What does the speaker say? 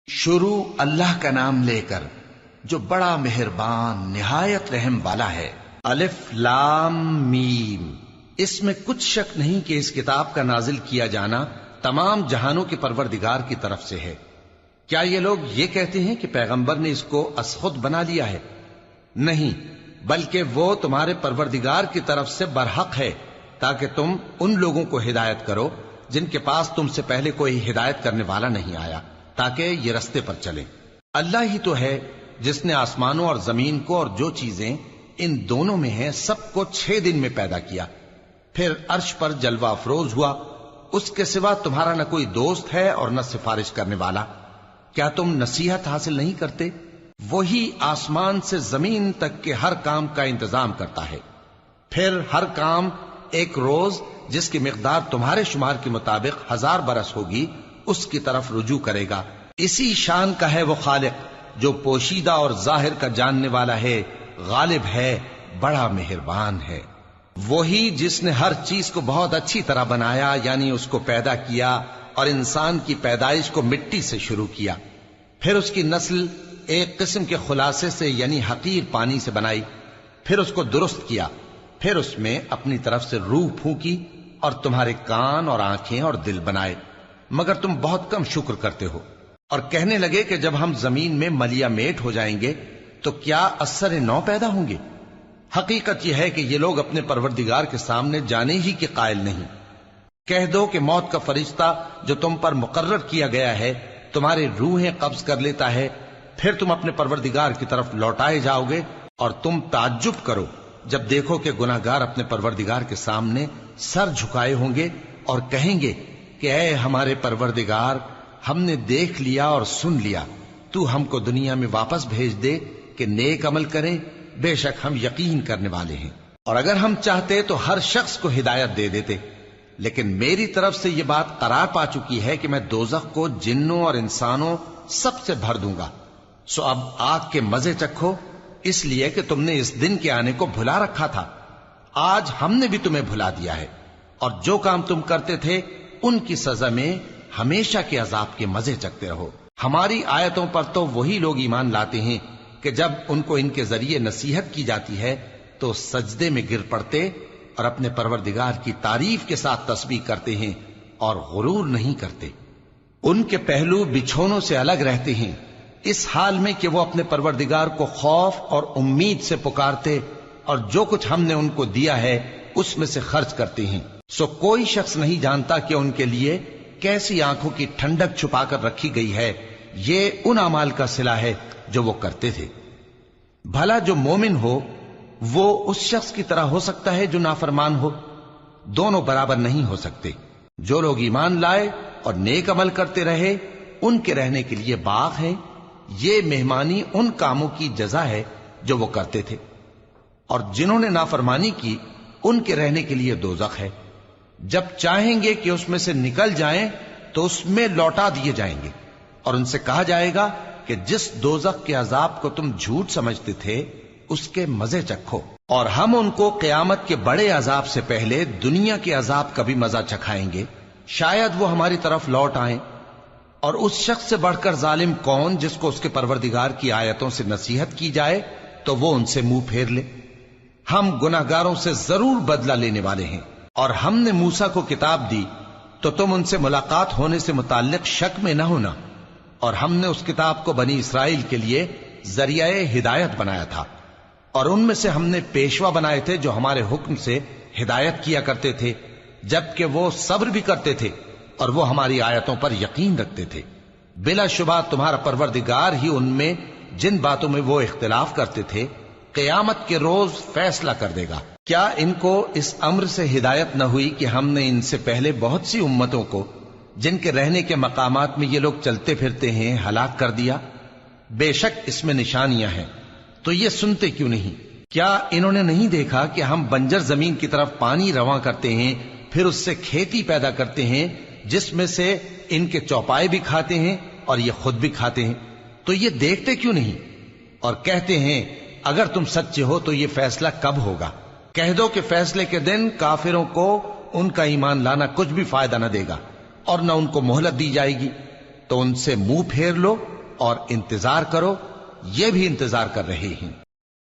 شروع اللہ کا نام لے کر جو بڑا مہربان نہایت رحم والا ہے۔ الف لام میم۔ اس میں کچھ شک نہیں کہ اس کتاب کا نازل کیا جانا تمام جہانوں کے پروردگار کی طرف سے ہے۔ کیا یہ لوگ یہ کہتے ہیں کہ پیغمبر نے اس کو از خود بنا لیا ہے؟ نہیں، بلکہ وہ تمہارے پروردگار کی طرف سے برحق ہے، تاکہ تم ان لوگوں کو ہدایت کرو جن کے پاس تم سے پہلے کوئی ہدایت کرنے والا نہیں آیا، تاکہ یہ رستے پر چلیں۔ اللہ ہی تو ہے جس نے آسمانوں اور زمین کو اور جو چیزیں ان دونوں میں ہیں سب کو 6 دن میں پیدا کیا، پھر عرش پر جلوہ افروز ہوا۔ اس کے سوا تمہارا نہ کوئی دوست ہے اور نہ سفارش کرنے والا۔ کیا تم نصیحت حاصل نہیں کرتے؟ وہی آسمان سے زمین تک کے ہر کام کا انتظام کرتا ہے، پھر ہر کام ایک روز جس کی مقدار تمہارے شمار کے مطابق 1000 برس ہوگی اس کی طرف رجوع کرے گا۔ اسی شان کا ہے وہ خالق جو پوشیدہ اور ظاہر کا جاننے والا ہے، غالب ہے، بڑا مہربان ہے۔ وہی جس نے ہر چیز کو بہت اچھی طرح بنایا، یعنی اس کو پیدا کیا اور انسان کی پیدائش کو مٹی سے شروع کیا، پھر اس کی نسل ایک قسم کے خلاصے سے یعنی حقیر پانی سے بنائی، پھر اس کو درست کیا، پھر اس میں اپنی طرف سے روح پھونکی اور تمہارے کان اور آنکھیں اور دل بنائے، مگر تم بہت کم شکر کرتے ہو۔ اور کہنے لگے کہ جب ہم زمین میں ملیا میٹ ہو جائیں گے تو کیا اثر نو پیدا ہوں گے؟ حقیقت یہ ہے کہ یہ لوگ اپنے پروردگار کے سامنے جانے ہی کے قائل نہیں۔ کہہ دو کہ موت کا فرشتہ جو تم پر مقرر کیا گیا ہے تمہاری روحیں قبض کر لیتا ہے، پھر تم اپنے پروردگار کی طرف لوٹائے جاؤ گے، اور تم تعجب کرو جب دیکھو کہ گناہگار اپنے پروردگار کے سامنے سر جھکائے ہوں گے اور کہیں گے کہ اے ہمارے پروردگار، ہم نے دیکھ لیا اور سن لیا، تو ہم کو دنیا میں واپس بھیج دے کہ نیک عمل کریں، بے شک ہم یقین کرنے والے ہیں۔ اور اگر ہم چاہتے تو ہر شخص کو ہدایت دے دیتے، لیکن میری طرف سے یہ بات قرار پا چکی ہے کہ میں دوزخ کو جنوں اور انسانوں سب سے بھر دوں گا، سو اب آگ کے مزے چکھو، اس لیے کہ تم نے اس دن کے آنے کو بھلا رکھا تھا۔ آج ہم نے بھی تمہیں بھلا دیا ہے، اور جو کام تم کرتے تھے ان کی سزا میں ہمیشہ کے عذاب کے مزے چکتے رہو۔ ہماری آیتوں پر تو وہی لوگ ایمان لاتے ہیں کہ جب ان کو ان کے ذریعے نصیحت کی جاتی ہے تو سجدے میں گر پڑتے اور اپنے پروردگار کی تعریف کے ساتھ تسبیح کرتے ہیں اور غرور نہیں کرتے۔ ان کے پہلو بچھونوں سے الگ رہتے ہیں، اس حال میں کہ وہ اپنے پروردگار کو خوف اور امید سے پکارتے اور جو کچھ ہم نے ان کو دیا ہے اس میں سے خرچ کرتے ہیں۔ سو کوئی شخص نہیں جانتا کہ ان کے لیے کیسی آنکھوں کی ٹھنڈک چھپا کر رکھی گئی ہے، یہ ان اعمال کا صلہ ہے جو وہ کرتے تھے۔ بھلا جو مومن ہو وہ اس شخص کی طرح ہو سکتا ہے جو نافرمان ہو؟ دونوں برابر نہیں ہو سکتے۔ جو لوگ ایمان لائے اور نیک عمل کرتے رہے ان کے رہنے کے لیے باغ ہے، یہ مہمانی ان کاموں کی جزا ہے جو وہ کرتے تھے، اور جنہوں نے نافرمانی کی ان کے رہنے کے لیے دوزخ ہے، جب چاہیں گے کہ اس میں سے نکل جائیں تو اس میں لوٹا دیے جائیں گے، اور ان سے کہا جائے گا کہ جس دوزخ کے عذاب کو تم جھوٹ سمجھتے تھے اس کے مزے چکھو، اور ہم ان کو قیامت کے بڑے عذاب سے پہلے دنیا کے عذاب کا بھی مزہ چکھائیں گے، شاید وہ ہماری طرف لوٹ آئیں۔ اور اس شخص سے بڑھ کر ظالم کون جس کو اس کے پروردگار کی آیتوں سے نصیحت کی جائے تو وہ ان سے منہ پھیر لے۔ ہم گناہگاروں سے ضرور بدلہ لینے والے ہیں۔ اور ہم نے موسیٰ کو کتاب دی تو تم ان سے ملاقات ہونے سے متعلق شک میں نہ ہونا، اور ہم نے اس کتاب کو بنی اسرائیل کے لیے ذریعہ ہدایت بنایا تھا، اور ان میں سے ہم نے پیشوا بنائے تھے جو ہمارے حکم سے ہدایت کیا کرتے تھے، جبکہ وہ صبر بھی کرتے تھے اور وہ ہماری آیتوں پر یقین رکھتے تھے۔ بلا شبہ تمہارا پروردگار ہی ان میں جن باتوں میں وہ اختلاف کرتے تھے قیامت کے روز فیصلہ کر دے گا۔ کیا ان کو اس امر سے ہدایت نہ ہوئی کہ ہم نے ان سے پہلے بہت سی امتوں کو جن کے رہنے کے مقامات میں یہ لوگ چلتے پھرتے ہیں ہلاک کر دیا؟ بے شک اس میں نشانیاں ہیں، تو یہ سنتے کیوں نہیں؟ کیا انہوں نے نہیں دیکھا کہ ہم بنجر زمین کی طرف پانی رواں کرتے ہیں، پھر اس سے کھیتی پیدا کرتے ہیں جس میں سے ان کے چوپائے بھی کھاتے ہیں اور یہ خود بھی کھاتے ہیں؟ تو یہ دیکھتے کیوں نہیں؟ اور کہتے ہیں اگر تم سچے ہو تو یہ فیصلہ کب ہوگا؟ کہہ دو کہ فیصلے کے دن کافروں کو ان کا ایمان لانا کچھ بھی فائدہ نہ دے گا اور نہ ان کو مہلت دی جائے گی، تو ان سے منہ پھیر لو اور انتظار کرو، یہ بھی انتظار کر رہے ہیں۔